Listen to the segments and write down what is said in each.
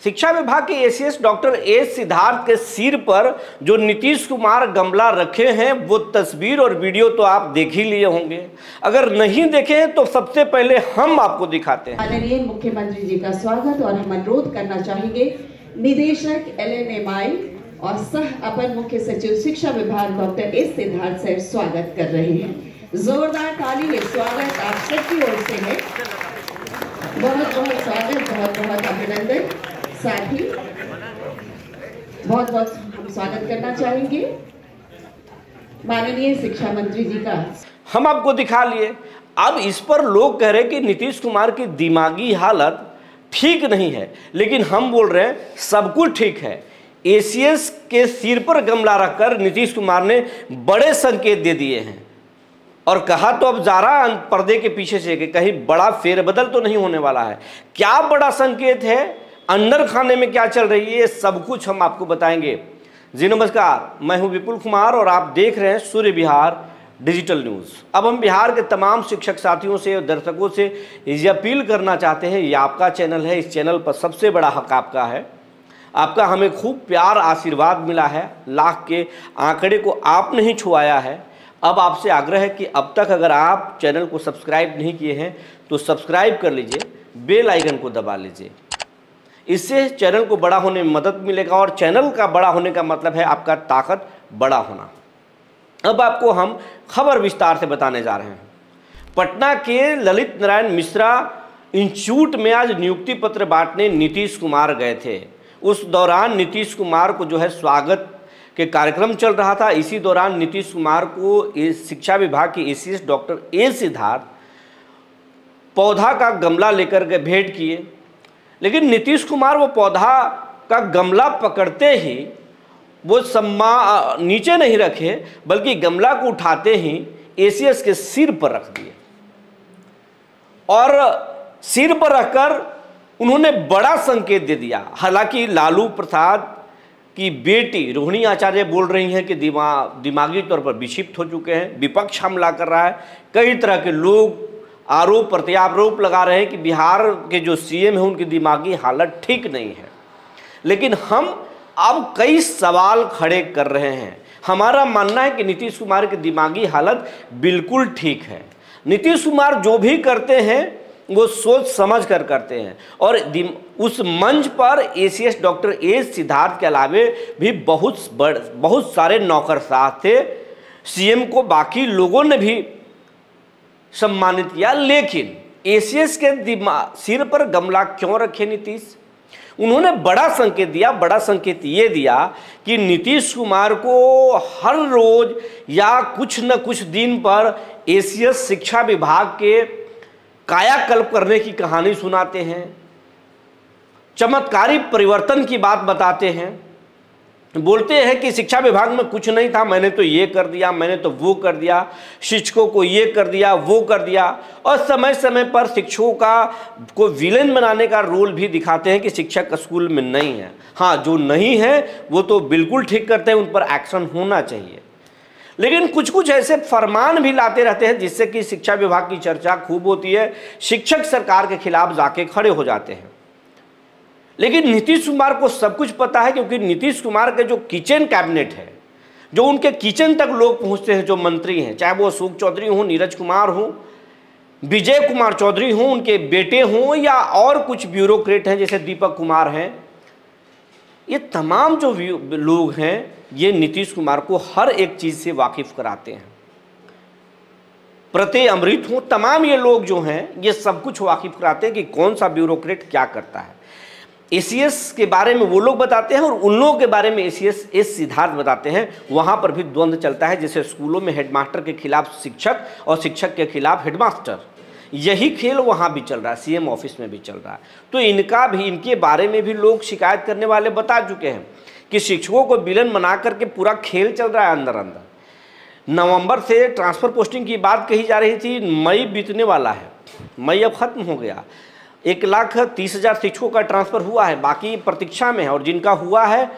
शिक्षा विभाग के एसीएस डॉक्टर एस सिद्धार्थ के सिर पर जो नीतीश कुमार गमला रखे हैं वो तस्वीर और वीडियो तो आप देख ही लिए होंगे। अगर नहीं देखे हैं तो सबसे पहले हम आपको दिखाते हैं। माननीय मुख्यमंत्री जी का स्वागत और हम अनुरोध करना चाहेंगे निदेशक LNMI और सह अपर मुख्य सचिव शिक्षा विभाग डॉक्टर एस सिद्धार्थ सर स्वागत कर रहे हैं। जोरदार ताली स्वागत आप सबकी ओर से है। बहुत बहुत स्वागत, बहुत बहुत अभिनंदन। साथ ही बहुत बहुत हम स्वागत करना चाहेंगे माननीय शिक्षा मंत्री जी का। हम आपको दिखा लिए। अब इस पर लोग कह रहे हैं कि नीतीश कुमार की दिमागी हालत ठीक नहीं है, लेकिन हम बोल रहे हैं सब कुछ ठीक है। एसीएस के सिर पर गमला रखकर नीतीश कुमार ने बड़े संकेत दे दिए हैं और कहा तो अब जा रहा पर्दे के पीछे से कि कहीं बड़ा फेरबदल तो नहीं होने वाला है। क्या बड़ा संकेत है, अंदर खाने में क्या चल रही है, ये सब कुछ हम आपको बताएंगे। जी नमस्कार, मैं हूं विपुल कुमार और आप देख रहे हैं सूर्य विहार डिजिटल न्यूज़। अब हम बिहार के तमाम शिक्षक साथियों से और दर्शकों से ये अपील करना चाहते हैं, ये आपका चैनल है, इस चैनल पर सबसे बड़ा हक आपका है। आपका हमें खूब प्यार आशीर्वाद मिला है, लाख के आंकड़े को आपने ही छुआया है। अब आपसे आग्रह है कि अब तक अगर आप चैनल को सब्सक्राइब नहीं किए हैं तो सब्सक्राइब कर लीजिए, बेल आइकन को दबा लीजिए। इससे चैनल को बड़ा होने में मदद मिलेगा और चैनल का बड़ा होने का मतलब है आपका ताकत बड़ा होना। अब आपको हम खबर विस्तार से बताने जा रहे हैं। पटना के ललित नारायण मिश्रा इंस्टीट्यूट में आज नियुक्ति पत्र बांटने नीतीश कुमार गए थे। उस दौरान नीतीश कुमार को जो है स्वागत के कार्यक्रम चल रहा था। इसी दौरान नीतीश कुमार को शिक्षा विभाग के एसीएस डॉक्टर ए सिद्धार्थ पौधा का गमला लेकर के भेंट किए, लेकिन नीतीश कुमार वो पौधा का गमला पकड़ते ही वो नीचे नहीं रखे, बल्कि गमला को उठाते ही एसीएस के सिर पर रख दिए और सिर पर रखकर उन्होंने बड़ा संकेत दे दिया। हालांकि लालू प्रसाद की बेटी रोहिणी आचार्य बोल रही हैं कि दिमागी तौर पर विक्षिप्त हो चुके हैं। विपक्ष हमला कर रहा है, कई तरह के लोग आरोप प्रत्यारोप लगा रहे हैं कि बिहार के जो सीएम हैं उनकी दिमागी हालत ठीक नहीं है। लेकिन हम अब कई सवाल खड़े कर रहे हैं। हमारा मानना है कि नीतीश कुमार की दिमागी हालत बिल्कुल ठीक है। नीतीश कुमार जो भी करते हैं वो सोच समझ कर करते हैं और उस मंच पर एसीएस डॉक्टर एस सिद्धार्थ के अलावे भी बहुत सारे नौकरशाह थे। सीएम को बाकी लोगों ने भी सम्मानित किया, लेकिन एसीएस के सिर पर गमला क्यों रखे नीतीश? उन्होंने बड़ा संकेत दिया। बड़ा संकेत ये दिया कि नीतीश कुमार को हर रोज या कुछ न कुछ दिन पर एसीएस शिक्षा विभाग के कायाकल्प करने की कहानी सुनाते हैं, चमत्कारी परिवर्तन की बात बताते हैं, बोलते हैं कि शिक्षा विभाग में कुछ नहीं था, मैंने तो ये कर दिया, मैंने तो वो कर दिया, शिक्षकों को ये कर दिया, वो कर दिया, और समय समय पर शिक्षकों को विलेन बनाने का रोल भी दिखाते हैं कि शिक्षक स्कूल में नहीं है। हाँ, जो नहीं है वो तो बिल्कुल ठीक करते हैं, उन पर एक्शन होना चाहिए। लेकिन कुछ कुछ ऐसे फरमान भी लाते रहते हैं जिससे कि शिक्षा विभाग की चर्चा खूब होती है, शिक्षक सरकार के खिलाफ जाके खड़े हो जाते हैं। लेकिन नीतीश कुमार को सब कुछ पता है, क्योंकि नीतीश कुमार के जो किचन कैबिनेट है, जो उनके किचन तक लोग पहुंचते हैं, जो मंत्री हैं, चाहे वो अशोक चौधरी हों, नीरज कुमार हों, विजय कुमार चौधरी हों, उनके बेटे हों, या और कुछ ब्यूरोक्रेट हैं जैसे दीपक कुमार हैं, ये तमाम जो लोग हैं ये नीतीश कुमार को हर एक चीज़ से वाकिफ कराते हैं। प्रत्यय अमृत हो, तमाम ये लोग जो हैं ये सब कुछ वाकिफ कराते हैं कि कौन सा ब्यूरोक्रेट क्या करता है। एसीएस के बारे में वो लोग बताते हैं और उन लोगों के बारे में एसीएस एस सिद्धार्थ बताते हैं। वहाँ पर भी द्वंद्व चलता है, जैसे स्कूलों में हेडमास्टर के खिलाफ शिक्षक और शिक्षक के खिलाफ हेडमास्टर। यही खेल वहाँ भी चल रहा है, सीएम ऑफिस में भी चल रहा है। तो इनके बारे में भी लोग शिकायत करने वाले बता चुके हैं कि शिक्षकों को विलन बना करके पूरा खेल चल रहा है अंदर अंदर। नवंबर से ट्रांसफ़र पोस्टिंग की बात कही जा रही थी, मई बीतने वाला है, मई अब ख़त्म हो गया। 1,30,000 शिक्षकों का ट्रांसफ़र हुआ है, बाकी प्रतीक्षा में है, और जिनका हुआ है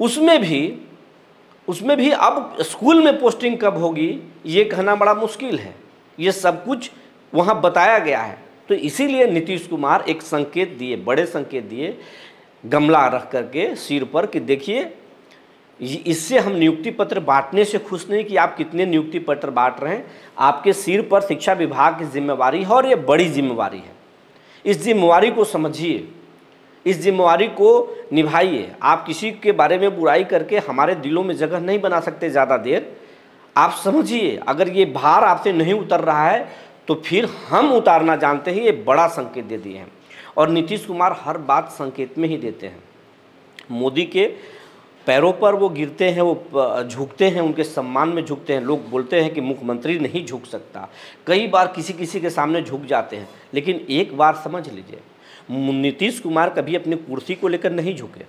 उसमें भी अब स्कूल में पोस्टिंग कब होगी ये कहना बड़ा मुश्किल है। ये सब कुछ वहाँ बताया गया है। तो इसीलिए नीतीश कुमार एक संकेत दिए, बड़े संकेत दिए गमला रख करके सिर पर कि देखिए इससे हम नियुक्ति पत्र बांटने से खुश नहीं कि आप कितने नियुक्ति पत्र बांट रहे हैं, आपके सिर पर शिक्षा विभाग की जिम्मेवारी है और ये बड़ी जिम्मेवारी है। इस जिम्मेवारी को समझिए, इस जिम्मेवारी को निभाइए। आप किसी के बारे में बुराई करके हमारे दिलों में जगह नहीं बना सकते ज़्यादा देर। आप समझिए, अगर ये भार आपसे नहीं उतर रहा है तो फिर हम उतारना जानते हैं, ये बड़ा संकेत दे दिए हैं। और नीतीश कुमार हर बात संकेत में ही देते हैं। मोदी के पैरों पर वो गिरते हैं, वो झुकते हैं, उनके सम्मान में झुकते हैं। लोग बोलते हैं कि मुख्यमंत्री नहीं झुक सकता, कई बार किसी किसी के सामने झुक जाते हैं, लेकिन एक बार समझ लीजिए, नीतीश कुमार कभी अपनी कुर्सी को लेकर नहीं झुके।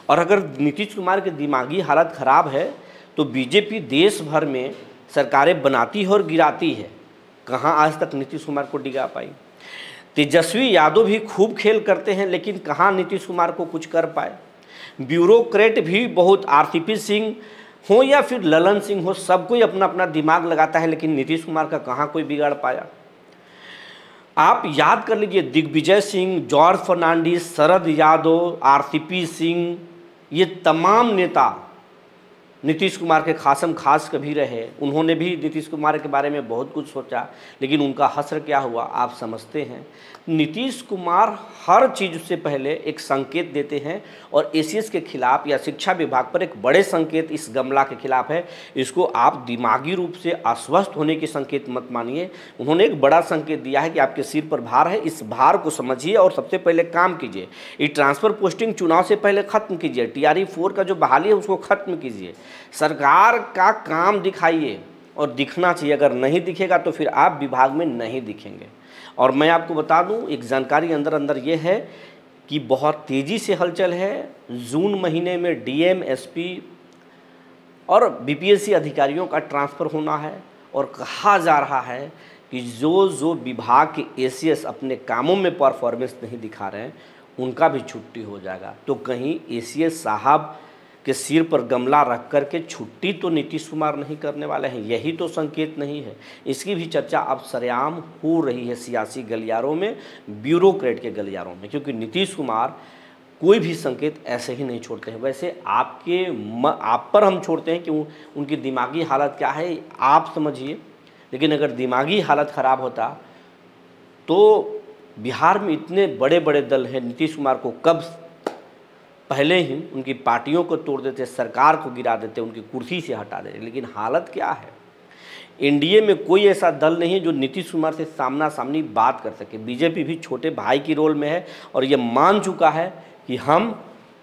और अगर नीतीश कुमार की दिमागी हालत ख़राब है तो बीजेपी देश भर में सरकारें बनाती है और गिराती है, कहाँ आज तक नीतीश कुमार को डिगा पाई। तेजस्वी यादव भी खूब खेल करते हैं, लेकिन कहाँ नीतीश कुमार को कुछ कर पाए। ब्यूरोक्रेट भी बहुत, आरसीपी सिंह हो या फिर ललन सिंह हो, सब कोई अपना अपना दिमाग लगाता है, लेकिन नीतीश कुमार का कहाँ कोई बिगाड़ पाया। आप याद कर लीजिए, दिग्विजय सिंह, जॉर्ज फर्नांडिस, शरद यादव, आरसीपी सिंह, ये तमाम नेता नीतीश कुमार के खासम खास कभी रहे। उन्होंने भी नीतीश कुमार के बारे में बहुत कुछ सोचा, लेकिन उनका हश्र क्या हुआ आप समझते हैं। नीतीश कुमार हर चीज़ से पहले एक संकेत देते हैं, और एसीएस के खिलाफ या शिक्षा विभाग पर एक बड़े संकेत इस गमला के खिलाफ है। इसको आप दिमागी रूप से अस्वस्थ होने के संकेत मत मानिए। उन्होंने एक बड़ा संकेत दिया है कि आपके सिर पर भार है, इस भार को समझिए और सबसे पहले काम कीजिए। ये ट्रांसफ़र पोस्टिंग चुनाव से पहले ख़त्म कीजिए। TRE 4 का जो बहाली है उसको ख़त्म कीजिए। सरकार का काम दिखाइए, और दिखना चाहिए। अगर नहीं दिखेगा तो फिर आप विभाग में नहीं दिखेंगे। और मैं आपको बता दूं, एक जानकारी अंदर अंदर ये है कि बहुत तेज़ी से हलचल है। जून महीने में DM, SP और BPSC अधिकारियों का ट्रांसफ़र होना है, और कहा जा रहा है कि जो विभाग के ACS अपने कामों में परफॉर्मेंस नहीं दिखा रहे हैं उनका भी छुट्टी हो जाएगा। तो कहीं ACS साहब के सिर पर गमला रख कर के छुट्टी तो नीतीश कुमार नहीं करने वाले हैं, यही तो संकेत नहीं है। इसकी भी चर्चा अब सरेआम हो रही है सियासी गलियारों में, ब्यूरोक्रेट के गलियारों में, क्योंकि नीतीश कुमार कोई भी संकेत ऐसे ही नहीं छोड़ते हैं। वैसे आप पर हम छोड़ते हैं कि उनकी दिमागी हालत क्या है आप समझिए, लेकिन अगर दिमागी हालत ख़राब होता तो बिहार में इतने बड़े बड़े दल हैं, नीतीश कुमार को कब पहले ही उनकी पार्टियों को तोड़ देते, सरकार को गिरा देते, उनकी कुर्सी से हटा देते। लेकिन हालत क्या है, एनडीए में कोई ऐसा दल नहीं है जो नीतीश कुमार से सामना सामनी बात कर सके। बीजेपी भी छोटे भाई की रोल में है और ये मान चुका है कि हम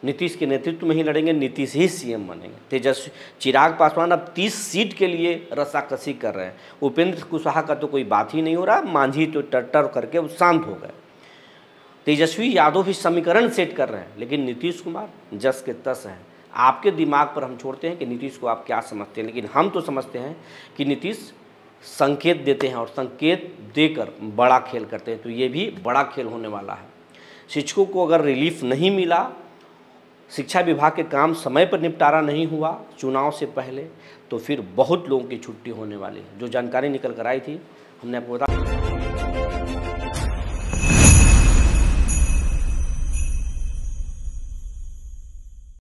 नीतीश के नेतृत्व में ही लड़ेंगे, नीतीश ही CM बनेंगे। तेजस्वी चिराग पासवान अब 30 सीट के लिए रस्साकसी कर रहे हैं। उपेंद्र कुशवाहा का तो कोई बात ही नहीं हो रहा, मांझी तो टट्टर करके वो शांत हो गए। तेजस्वी यादव भी समीकरण सेट कर रहे हैं, लेकिन नीतीश कुमार जस के तस हैं। आपके दिमाग पर हम छोड़ते हैं कि नीतीश को आप क्या समझते हैं, लेकिन हम तो समझते हैं कि नीतीश संकेत देते हैं और संकेत देकर बड़ा खेल करते हैं। तो ये भी बड़ा खेल होने वाला है। शिक्षकों को अगर रिलीफ नहीं मिला, शिक्षा विभाग के काम समय पर निपटारा नहीं हुआ चुनाव से पहले, तो फिर बहुत लोगों की छुट्टी होने वाली है। जो जानकारी निकल कर आई थी हमने आपको बता